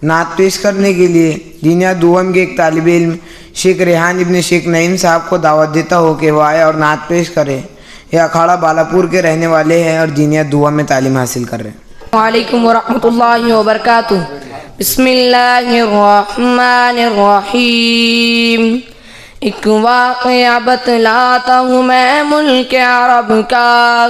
नात पेश करने के लिए जीनिया दुवम के एक तालिब इल्म शेख रेहान इब्न शेख नईम साहब को दावत देता हो कि वो आए और नात पेश करे। यह अखाड़ा बालापुर के रहने वाले हैं और जीनिया दुवम में तालीम हासिल कर रहे हैं। वालेकुम वरहमतुल्लाहि वबरकातुहू। बिस्मिल्लाहिर्रहमानिर्रहीम। एक वाक़या बतलाता हूँ मैं मुल्क अरब का,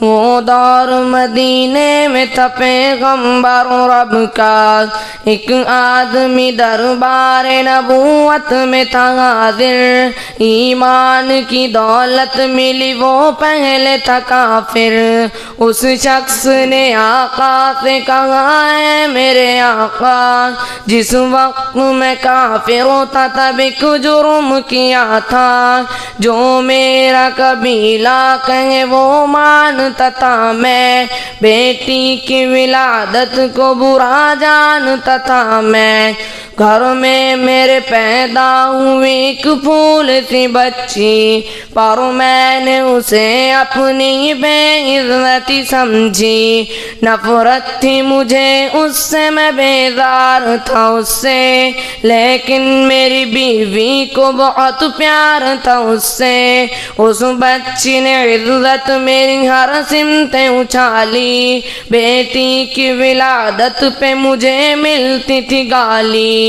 वो दौर मदीने में था पैगम्बर रब का। एक आदमी दरबार नबूवत में था हाजिर, ईमान की दौलत मिली वो पहले था काफिर। उस शख्स ने आका से कहा है मेरे आका, जिस वक्त मैं काफिर था तब एक जुर्म किया था, जो मेरा कबीला कहे वो मानता था। मैं बेटी की विलादत को बुरा जानता था। मैं घर में मेरे पैदा हुई एक फूल सी बच्ची, पर मैंने उसे अपनी बेइज्जती समझी। नफरत थी मुझे उससे, मैं बेजार था उससे, लेकिन मेरी बीवी को बहुत प्यार था उससे। उस बच्ची ने इज्जत मेरी हर सिमतें उछाली, बेटी की विलादत पे मुझे मिलती थी गाली।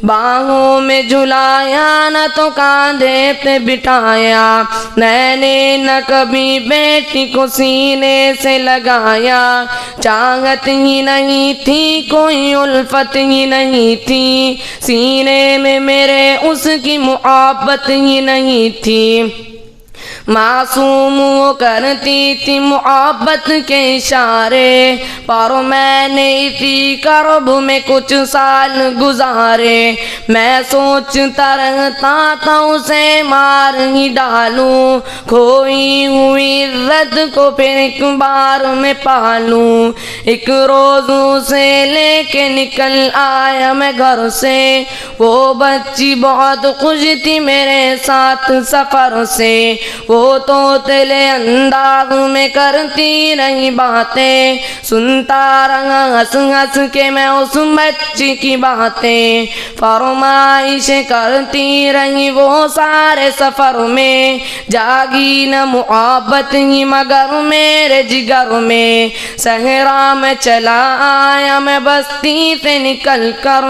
बाहों में झुलाया न तो कांधे पे बिठाया, मैंने न कभी बेटी को सीने से लगाया। चाहत ही नहीं थी, कोई उल्फत ही नहीं थी, सीने में मेरे उसकी मोहब्बत ही नहीं थी। मासूम वो करती थी मोहब्बत के इशारे, पर मैंने इसी करब में कुछ साल गुजारे। मैं सोचता रहता था उसे मार ही डालूं, खोई हुई इज्जत को फिर एक बार में पालूं। एक रोज उसे लेके निकल आया मैं घर से, वो बच्ची बहुत खुश थी मेरे साथ सफर से। वो तो तेले अंदाज में करती रही बातें, सुनता रहा हंस हंस के मैं उस बच्ची की बातें। फरमाइश करती रही वो सारे सफर में, जागी न मोहब्बत ही मगर मेरे जिगर में। सहरा में चला आया मैं बस्ती से निकल कर,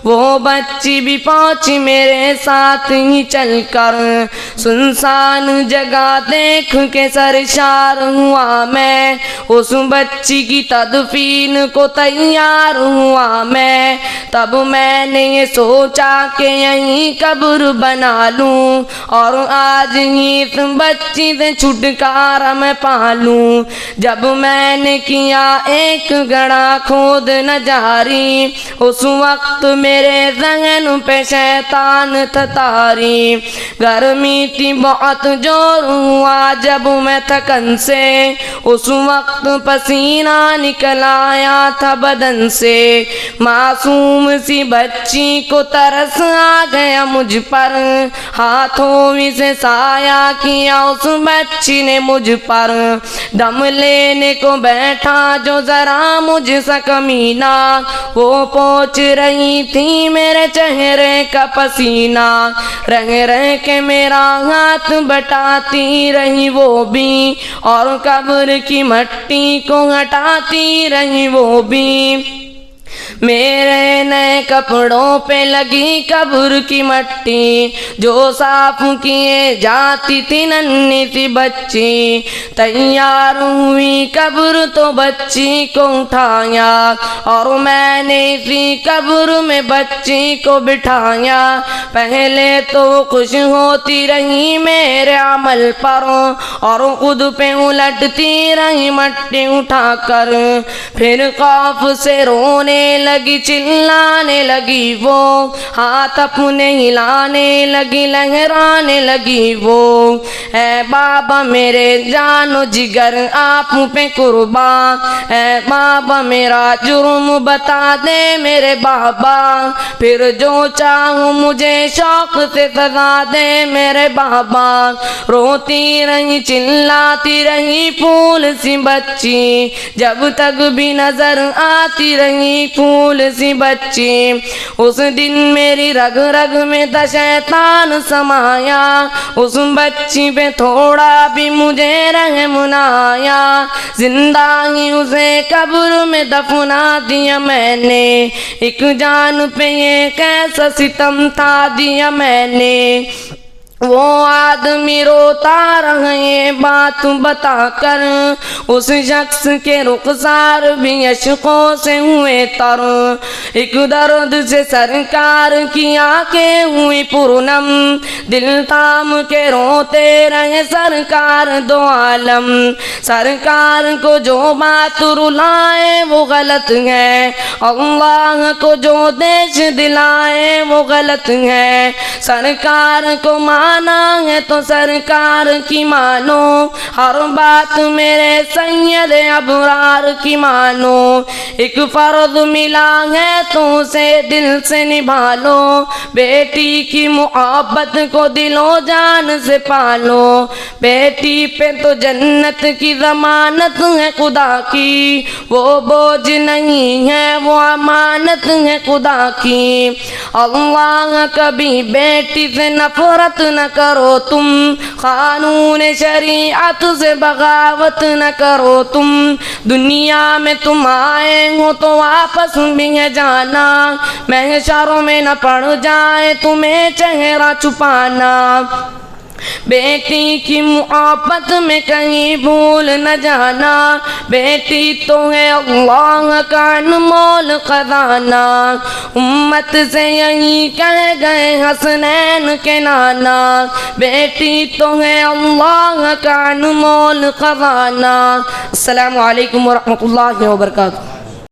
वो बच्ची भी पहुंची मेरे साथ ही चल कर। सुनसान जगह देख के सरशार हुआ मैं, उस बच्ची की तदफीन को तैयार हुआ मैं। तब मैंने ये सोचा कि यहीं कब्र बना लूं, और आज ही इस बच्ची से छुटकारा मैं पालूं। जब मैंने किया एक गड़ा खोद न जारी, उस वक्त मेरे ज़हन पे शैतान था तारी। गर्मी थी बहुत जोर हुआ जब मैं थकन से, उस वक्त पसीना निकल आया था बदन से। मासूम सी बच्ची को तरस आ गया मुझ पर, हाथों से साया किया उस बच्ची ने मुझ पर। दम लेने को बैठा जो जरा मुझसे कमीना, वो पोंछ रही थी मेरे चेहरे का पसीना। रह रह के मेरा हाथ बटाती रही वो भी, और कब्र की मट्टी को हटाती रही वो भी। मेरे नए कपड़ों पे लगी कब्र की मट्टी, जो साफ किए जाती थी नन्ही सी बच्ची। तैयार हुई कब्र तो बच्ची को उठाया, और मैंने इसी कब्र में बच्ची को बिठाया। पहले तो खुश होती रही मेरे अमल पर, और खुद पे उलटती रही मट्टी उठाकर। फिर खौफ से रोने लगी, चिल्लाने लगी वो, हाथ अपने हिलाने लगी, लहराने लगी वो। ऐ बाबा मेरे जानो जिगर आप पे कुर्बान, ऐ बाबा मेरा जुर्म बता दे मेरे बाबा, फिर जो चाहूँ मुझे शौक से सजा दे मेरे बाबा। रोती रही चिल्लाती रही फूल सी बच्ची, जब तक भी नजर आती रही फूल सी बच्ची। बच्चे। उस दिन मेरी रग रग में था शैतान समाया, उस बच्ची पे थोड़ा भी मुझे रहम न आया। जिंदा ही उसे कब्र में दफना दिया मैंने, एक जान पे ये कैसा सितम था दिया मैंने। वो आदमी रोता रहा ये बात बताकर, उस शख्स के रुखसार भी अशकों से हुए तर। एक दर्द से सरकार की आंखें हुई पूर्णम, दिल थाम के रोते रहे सरकार दो आलम। सरकार को जो बात रुलाए वो गलत है, अल्लाह को जो देश दिलाए वो गलत है। सरकार को माना है तो सरकार की मानो, हर बात मेरे सैयद अबरार की मानो। एक फर्ज मिला है तो उसे दिल से निभा लो, बेटी की मोहब्बत को दिलो जान से पालो। बेटी पे तो जन्नत की जमानत है खुदा की, वो बोझ नहीं है वो अमानत है खुदा की। अल्लाह कभी बेटी से नफरत न करो तुम, कानून शरीयत से बगावत न करो तुम। दुनिया में तुम आए हो तो वापस भी है जाना, महशरों में न पड़ जाए तुम्हें चेहरा छुपाना। बेटी की मोहब्बत में कहीं भूल न जाना, बेटी तो है अल्लाह का अनमोल खजाना। उम्मत से यही कह गए हसनैन के नाना, बेटी तो है अल्लाह का अनमोल खजाना। अस्सलामु अलैकुम वरहमतुल्लाहि वबरकातुहू।